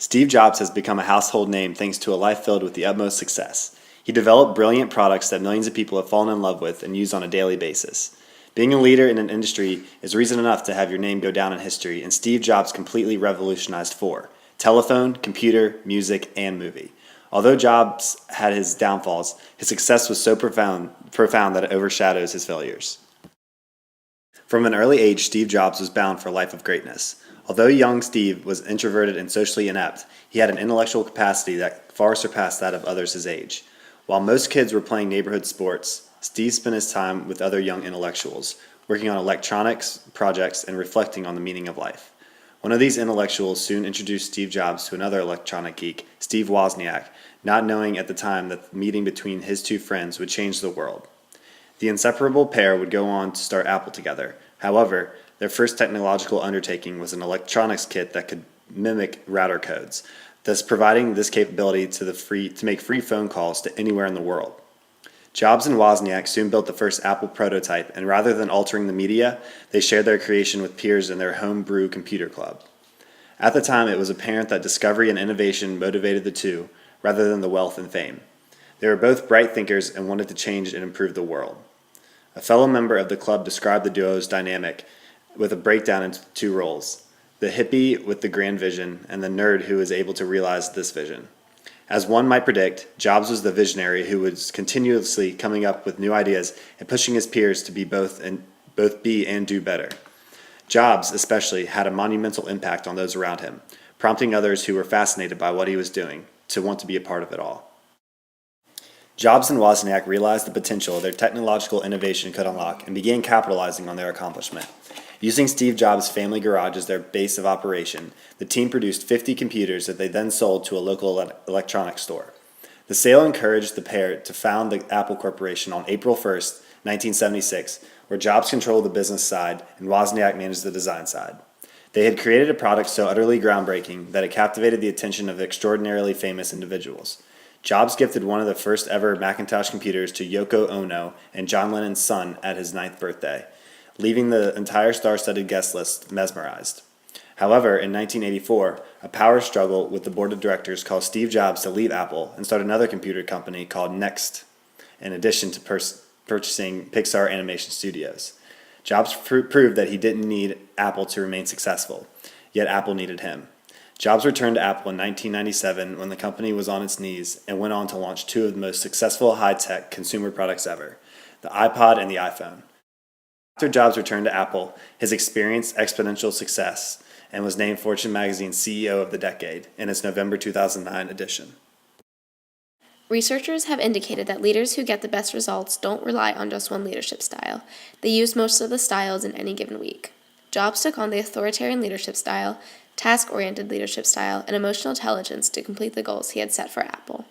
Steve Jobs has become a household name thanks to a life filled with the utmost success. He developed brilliant products that millions of people have fallen in love with and use on a daily basis. Being a leader in an industry is reason enough to have your name go down in history, and Steve Jobs completely revolutionized telephone, computer, music, and movie. Although Jobs had his downfalls, his success was so profound that it overshadows his failures. From an early age, Steve Jobs was bound for a life of greatness. Although young Steve was introverted and socially inept, he had an intellectual capacity that far surpassed that of others his age. While most kids were playing neighborhood sports, Steve spent his time with other young intellectuals, working on electronics projects and reflecting on the meaning of life. One of these intellectuals soon introduced Steve Jobs to another electronic geek, Steve Wozniak, not knowing at the time that the meeting between his two friends would change the world. The inseparable pair would go on to start Apple together. However, their first technological undertaking was an electronics kit that could mimic router codes, thus providing this capability to make free phone calls to anywhere in the world. Jobs and Wozniak soon built the first Apple prototype, and rather than altering the media, they shared their creation with peers in their homebrew computer club. At the time, it was apparent that discovery and innovation motivated the two, rather than the wealth and fame. They were both bright thinkers and wanted to change and improve the world. A fellow member of the club described the duo's dynamic with a breakdown into two roles: the hippie with the grand vision and the nerd who was able to realize this vision. As one might predict, Jobs was the visionary who was continuously coming up with new ideas and pushing his peers to both be and do better. Jobs, especially, had a monumental impact on those around him, prompting others who were fascinated by what he was doing to want to be a part of it all. Jobs and Wozniak realized the potential their technological innovation could unlock and began capitalizing on their accomplishment. Using Steve Jobs' family garage as their base of operation, the team produced 50 computers that they then sold to a local electronics store. The sale encouraged the pair to found the Apple Corporation on April 1st, 1976, where Jobs controlled the business side and Wozniak managed the design side. They had created a product so utterly groundbreaking that it captivated the attention of extraordinarily famous individuals. Jobs gifted one of the first ever Macintosh computers to Yoko Ono and John Lennon's son at his 9th birthday, leaving the entire star-studded guest list mesmerized. However, in 1984, a power struggle with the board of directors caused Steve Jobs to leave Apple and start another computer company called Next, in addition to purchasing Pixar Animation Studios. Jobs proved that he didn't need Apple to remain successful, yet Apple needed him. Jobs returned to Apple in 1997 when the company was on its knees and went on to launch two of the most successful high-tech consumer products ever, the iPod and the iPhone. After Jobs returned to Apple, his experienced exponential success and was named Fortune magazine's CEO of the decade in its November 2009 edition. Researchers have indicated that leaders who get the best results don't rely on just one leadership style. They use most of the styles in any given week. Jobs took on the authoritarian leadership style, task-oriented leadership style, and emotional intelligence to complete the goals he had set for Apple.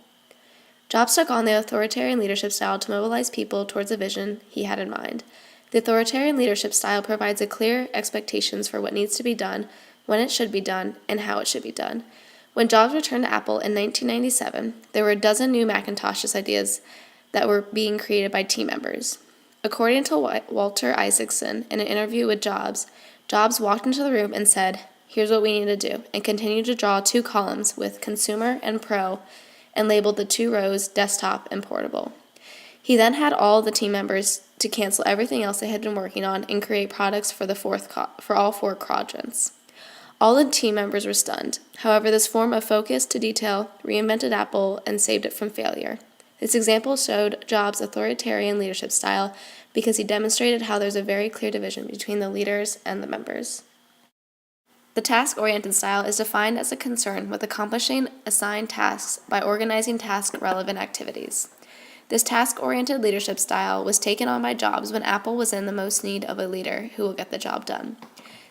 Jobs took on the authoritarian leadership style to mobilize people towards a vision he had in mind. The authoritarian leadership style provides a clear expectations for what needs to be done, when it should be done, and how it should be done. When Jobs returned to Apple in 1997, there were a dozen new Macintoshes ideas that were being created by team members. According to Walter Isaacson, in an interview with Jobs, Jobs walked into the room and said, "Here's what we need to do," and continued to draw two columns with consumer and pro and labeled the two rows desktop and portable. He then had all the team members to cancel everything else they had been working on and create products for all four quadrants. All the team members were stunned. However, this form of focus to detail reinvented Apple and saved it from failure. This example showed Jobs' authoritarian leadership style because he demonstrated how there's a very clear division between the leaders and the members. The task-oriented style is defined as a concern with accomplishing assigned tasks by organizing task-relevant activities. This task-oriented leadership style was taken on by Jobs when Apple was in the most need of a leader who will get the job done.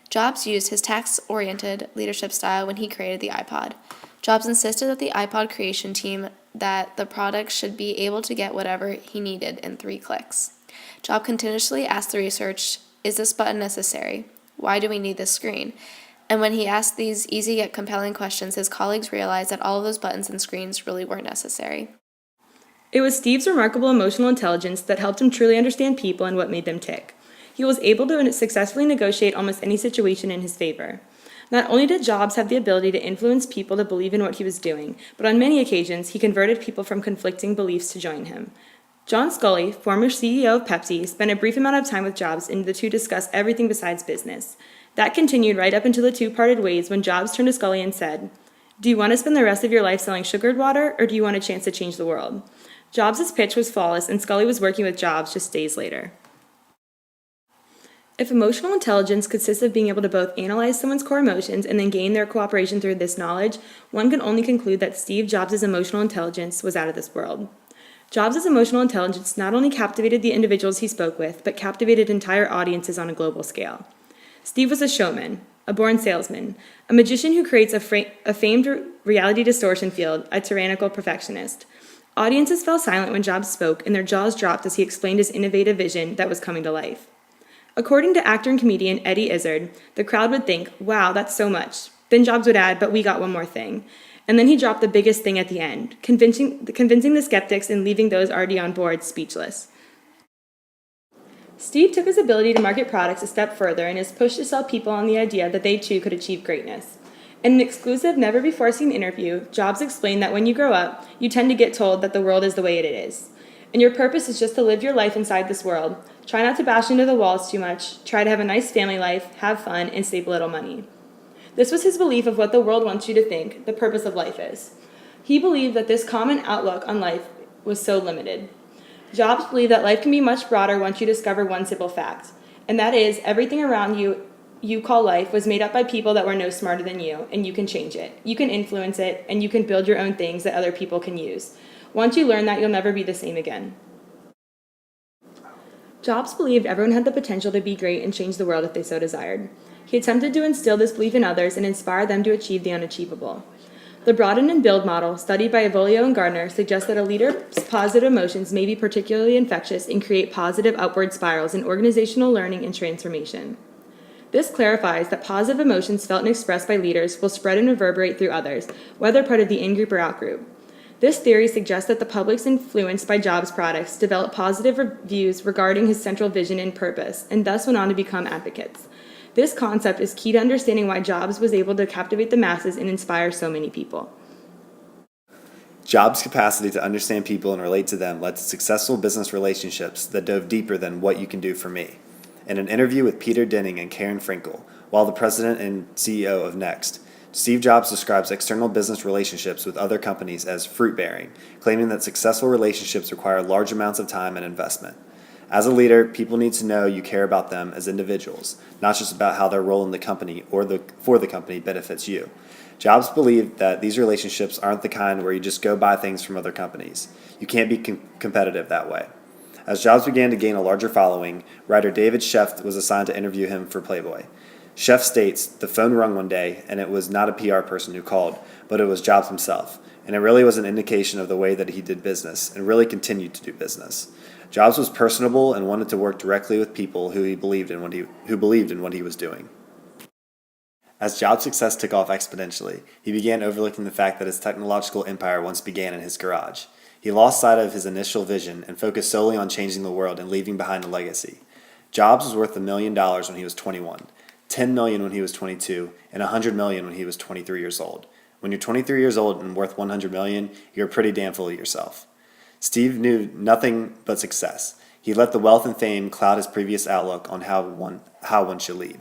Jobs used his task-oriented leadership style when he created the iPod. Jobs insisted that the iPod creation team that the product should be able to get whatever he needed in 3 clicks. Jobs continuously asked the research, "Is this button necessary? Why do we need this screen?" And when he asked these easy yet compelling questions, his colleagues realized that all of those buttons and screens really weren't necessary. It was Steve's remarkable emotional intelligence that helped him truly understand people and what made them tick. he was able to successfully negotiate almost any situation in his favor. Not only did Jobs have the ability to influence people to believe in what he was doing, but on many occasions he converted people from conflicting beliefs to join him. John Sculley, former CEO of Pepsi, spent a brief amount of time with Jobs and the two discussed everything besides business. That continued right up until the two parted ways when Jobs turned to Sculley and said, "Do you want to spend the rest of your life selling sugared water, or do you want a chance to change the world?" Jobs' pitch was flawless, and Sculley was working with Jobs just days later. If emotional intelligence consists of being able to both analyze someone's core emotions and then gain their cooperation through this knowledge, one can only conclude that Steve Jobs' emotional intelligence was out of this world. Jobs' emotional intelligence not only captivated the individuals he spoke with, but captivated entire audiences on a global scale. Steve was a showman, a born salesman, a magician who creates a famed reality distortion field, a tyrannical perfectionist. Audiences fell silent when Jobs spoke, and their jaws dropped as he explained his innovative vision that was coming to life. According to actor and comedian Eddie Izzard, the crowd would think, "Wow, that's so much." Then Jobs would add, "But we got one more thing." And then he dropped the biggest thing at the end, convincing the skeptics and leaving those already on board speechless. Steve took his ability to market products a step further in his push to sell people on the idea that they too could achieve greatness. In an exclusive, never-before-seen interview, Jobs explained that when you grow up, you tend to get told that the world is the way it is. And your purpose is just to live your life inside this world. Try not to bash into the walls too much, try to have a nice family life, have fun, and save a little money. This was his belief of what the world wants you to think the purpose of life is. He believed that this common outlook on life was so limited. Jobs believed that life can be much broader once you discover one simple fact, and that is everything around you call life was made up by people that were no smarter than you, and you can change it. You can influence it, and you can build your own things that other people can use. Once you learn that, you'll never be the same again. Jobs believed everyone had the potential to be great and change the world if they so desired. He attempted to instill this belief in others and inspire them to achieve the unachievable. The broaden and build model, studied by Avolio and Gardner, suggests that a leader's positive emotions may be particularly infectious and create positive upward spirals in organizational learning and transformation. This clarifies that positive emotions felt and expressed by leaders will spread and reverberate through others, whether part of the in-group or out-group. This theory suggests that the publics influenced by Jobs' products developed positive reviews regarding his central vision and purpose, and thus went on to become advocates. This concept is key to understanding why Jobs was able to captivate the masses and inspire so many people. Jobs' capacity to understand people and relate to them led to successful business relationships that dove deeper than what you can do for me. In an interview with Peter Denning and Karen Frankel, while the president and CEO of Next, Steve Jobs describes external business relationships with other companies as fruit-bearing, claiming that successful relationships require large amounts of time and investment. As a leader, people need to know you care about them as individuals, not just about how their role in the company or for the company benefits you. Jobs believed that these relationships aren't the kind where you just go buy things from other companies. You can't be competitive that way. As Jobs began to gain a larger following, writer David Sheff was assigned to interview him for Playboy. Sheff states, "The phone rung one day, and it was not a PR person who called, but it was Jobs himself, and it really was an indication of the way that he did business, and really continued to do business. Jobs was personable and wanted to work directly with people who believed in what he was doing." As Jobs' success took off exponentially, he began overlooking the fact that his technological empire once began in his garage. He lost sight of his initial vision and focused solely on changing the world and leaving behind a legacy. Jobs was worth $1 million when he was 21, $10 million when he was 22, and $100 million when he was 23 years old. When you're 23 years old and worth $100 million, you're pretty damn full of yourself. Steve knew nothing but success. He let the wealth and fame cloud his previous outlook on how one should lead.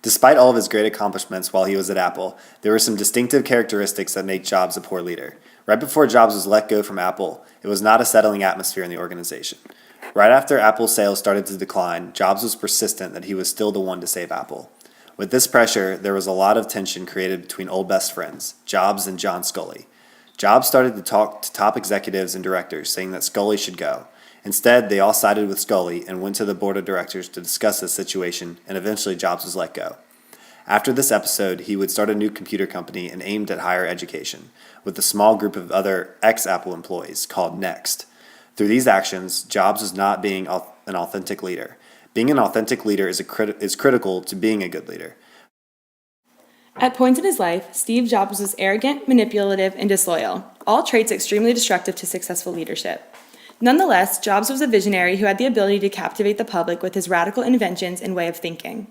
Despite all of his great accomplishments while he was at Apple, there were some distinctive characteristics that made Jobs a poor leader. Right before Jobs was let go from Apple, it was not a settling atmosphere in the organization. Right after Apple's sales started to decline, Jobs was persistent that he was still the one to save Apple. With this pressure, there was a lot of tension created between old best friends, Jobs and John Sculley. Jobs started to talk to top executives and directors, saying that Sculley should go. Instead, they all sided with Sculley and went to the board of directors to discuss the situation, and eventually Jobs was let go. After this episode, he would start a new computer company and aimed at higher education, with a small group of other ex-Apple employees called Next. Through these actions, Jobs was not being an authentic leader. Being an authentic leader is critical to being a good leader. At points in his life, Steve Jobs was arrogant, manipulative, and disloyal, all traits extremely destructive to successful leadership. Nonetheless, Jobs was a visionary who had the ability to captivate the public with his radical inventions and way of thinking.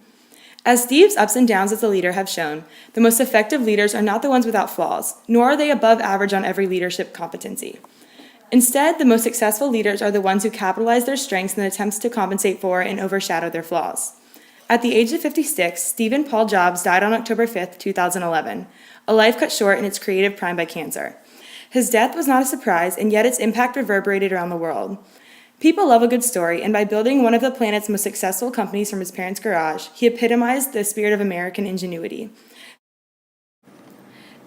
As Steve's ups and downs as a leader have shown, the most effective leaders are not the ones without flaws, nor are they above average on every leadership competency. Instead, the most successful leaders are the ones who capitalize their strengths in attempts to compensate for and overshadow their flaws. At the age of 56, Stephen Paul Jobs died on October 5, 2011, a life cut short in its creative prime by cancer. His death was not a surprise, and yet its impact reverberated around the world. People love a good story, and by building one of the planet's most successful companies from his parents' garage, he epitomized the spirit of American ingenuity.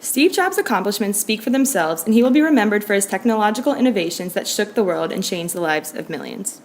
Steve Jobs' accomplishments speak for themselves, and he will be remembered for his technological innovations that shook the world and changed the lives of millions.